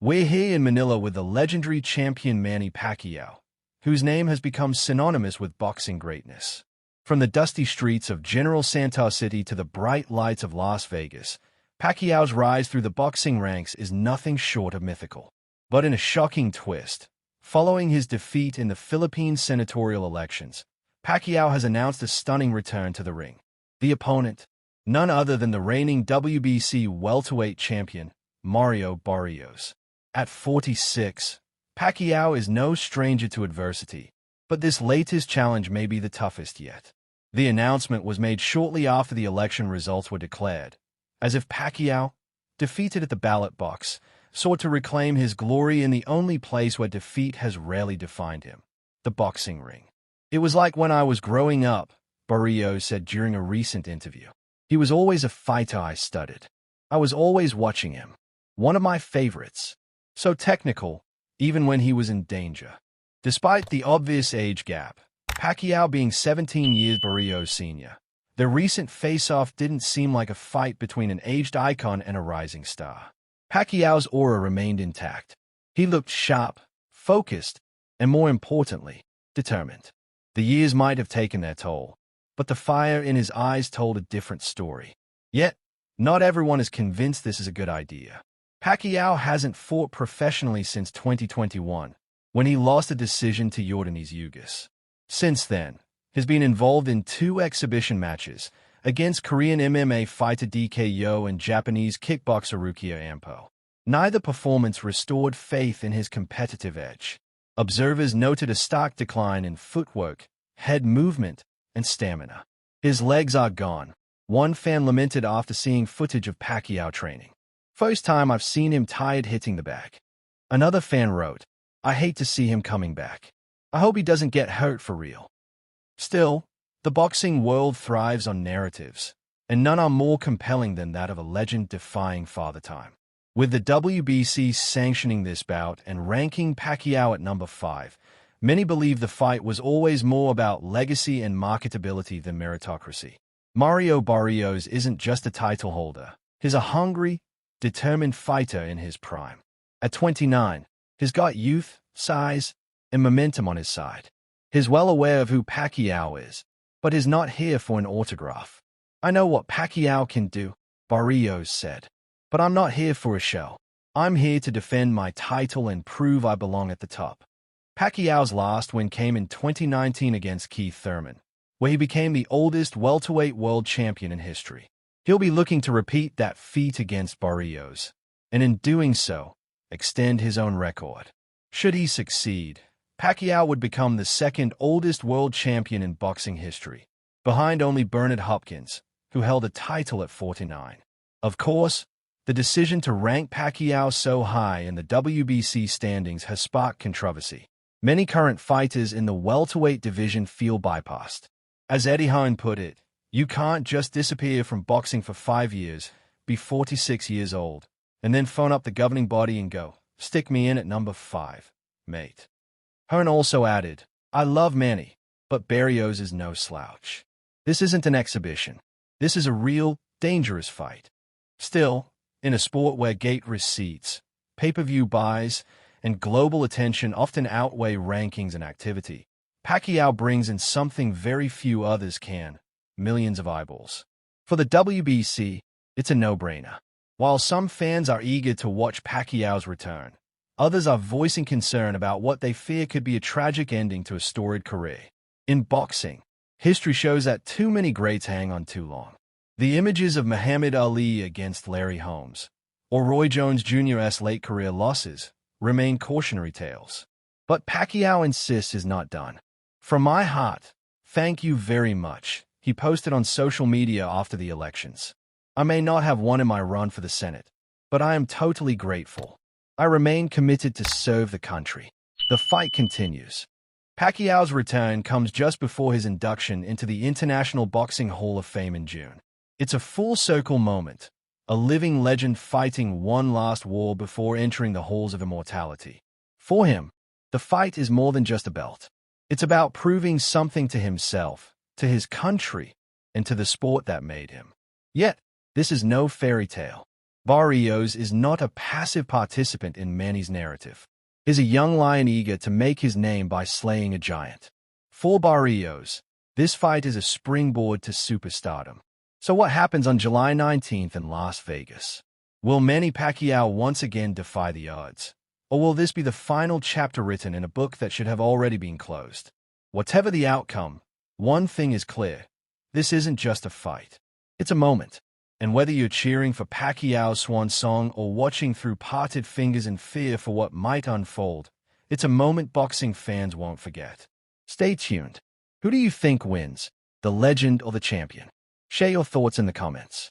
We're here in Manila with the legendary champion Manny Pacquiao, whose name has become synonymous with boxing greatness. From the dusty streets of General Santos City to the bright lights of Las Vegas, Pacquiao's rise through the boxing ranks is nothing short of mythical. But in a shocking twist, following his defeat in the Philippine senatorial elections, Pacquiao has announced a stunning return to the ring. The opponent, none other than the reigning WBC welterweight champion, Mario Barrios. At 46, Pacquiao is no stranger to adversity, but this latest challenge may be the toughest yet. The announcement was made shortly after the election results were declared, as if Pacquiao, defeated at the ballot box, sought to reclaim his glory in the only place where defeat has rarely defined him, the boxing ring. It was like when I was growing up, Barrios said during a recent interview. He was always a fighter I studied. I was always watching him. One of my favorites. So technical, even when he was in danger. Despite the obvious age gap, Pacquiao being 17 years Barrios' senior, the recent face-off didn't seem like a fight between an aged icon and a rising star. Pacquiao's aura remained intact. He looked sharp, focused, and more importantly, determined. The years might have taken their toll, but the fire in his eyes told a different story. Yet, not everyone is convinced this is a good idea. Pacquiao hasn't fought professionally since 2021, when he lost a decision to Yordanis Ugas. Since then, he's been involved in 2 exhibition matches against Korean MMA fighter DK and Japanese kickboxer Rukia Ampo. Neither performance restored faith in his competitive edge. Observers noted a stark decline in footwork, head movement, and stamina. His legs are gone, one fan lamented after seeing footage of Pacquiao training. First time I've seen him tired hitting the bag. Another fan wrote, I hate to see him coming back. I hope he doesn't get hurt for real. Still, the boxing world thrives on narratives, and none are more compelling than that of a legend defying Father Time. With the WBC sanctioning this bout and ranking Pacquiao at number 5, many believe the fight was always more about legacy and marketability than meritocracy. Mario Barrios isn't just a title holder. He's a hungry, determined fighter in his prime. At 29, he's got youth, size, and momentum on his side. He's well aware of who Pacquiao is, but is not here for an autograph. I know what Pacquiao can do, Barrios said, but I'm not here for a show. I'm here to defend my title and prove I belong at the top. Pacquiao's last win came in 2019 against Keith Thurman, where he became the oldest welterweight world champion in history. He'll be looking to repeat that feat against Barrios, and in doing so, extend his own record. Should he succeed, Pacquiao would become the second oldest world champion in boxing history, behind only Bernard Hopkins, who held a title at 49. Of course, the decision to rank Pacquiao so high in the WBC standings has sparked controversy. Many current fighters in the welterweight division feel bypassed. As Eddie Hearn put it, you can't just disappear from boxing for 5 years, be 46 years old, and then phone up the governing body and go, stick me in at number 5, mate. Hearn also added, I love Manny, but Barrios is no slouch. This isn't an exhibition. This is a real, dangerous fight. Still, in a sport where gate receipts, pay-per-view buys, and global attention often outweigh rankings and activity, Pacquiao brings in something very few others can: millions of eyeballs. For the WBC, it's a no-brainer. While some fans are eager to watch Pacquiao's return, others are voicing concern about what they fear could be a tragic ending to a storied career. In boxing, history shows that too many greats hang on too long. The images of Muhammad Ali against Larry Holmes, or Roy Jones Jr.'s late career losses, remain cautionary tales. But Pacquiao insists is not done. From my heart, thank you very much, he posted on social media after the elections. I may not have won in my run for the Senate, but I am totally grateful. I remain committed to serve the country. The fight continues. Pacquiao's return comes just before his induction into the International Boxing Hall of Fame in June. It's a full-circle moment, a living legend fighting one last war before entering the halls of immortality. For him, the fight is more than just a belt. It's about proving something to himself, to his country, and to the sport that made him. Yet, this is no fairy tale. Barrios is not a passive participant in Manny's narrative. He's a young lion eager to make his name by slaying a giant. For Barrios, this fight is a springboard to superstardom. So what happens on July 19th in Las Vegas? Will Manny Pacquiao once again defy the odds? Or will this be the final chapter written in a book that should have already been closed? Whatever the outcome, one thing is clear. This isn't just a fight. It's a moment. And whether you're cheering for Pacquiao's swan song or watching through parted fingers in fear for what might unfold, it's a moment boxing fans won't forget. Stay tuned. Who do you think wins, the legend or the champion? Share your thoughts in the comments.